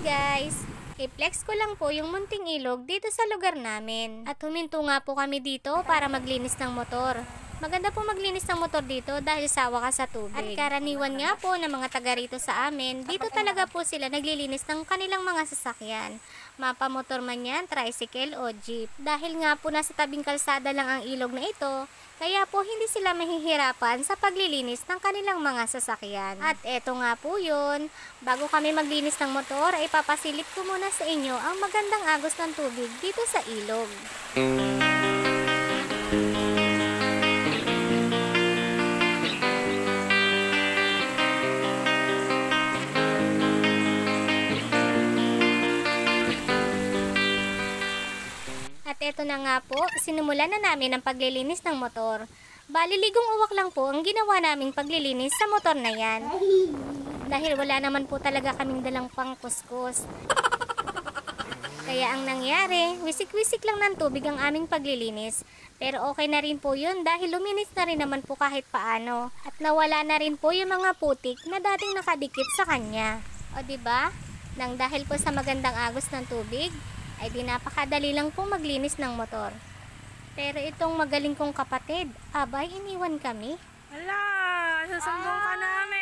guys! I-flex ko lang po yung munting ilog dito sa lugar namin. At huminto nga po kami dito para maglinis ng motor. Maganda po maglinis ng motor dito dahil sawa ka sa tubig. At karaniwan nga po ng mga taga rito sa amin, dito talaga po sila naglilinis ng kanilang mga sasakyan. Mapamotor man yan, tricycle o jeep. Dahil nga po nasa tabing kalsada lang ang ilog na ito, kaya po hindi sila mahihirapan sa paglilinis ng kanilang mga sasakyan. At eto nga po yun, bago kami maglinis ng motor, ay papasilip ko muna sa inyo ang magandang agos ng tubig dito sa ilog. At eto na nga po, sinumulan na namin ang paglilinis ng motor. Bali, ligong uwak lang po ang ginawa naming paglilinis sa motor na yan. Dahil wala naman po talaga kaming dalang pangkuskus. Kaya ang nangyari, wisik-wisik lang ng tubig ang aming paglilinis. Pero okay na rin po yun dahil luminis na rin naman po kahit paano. At nawala na rin po yung mga putik na dating nakadikit sa kanya. O diba? Nang dahil po sa magandang agos ng tubig, ay di napakadali lang pong maglinis ng motor. Pero itong magaling kong kapatid, abay iniwan kami. Hala, sasumbong ka namin.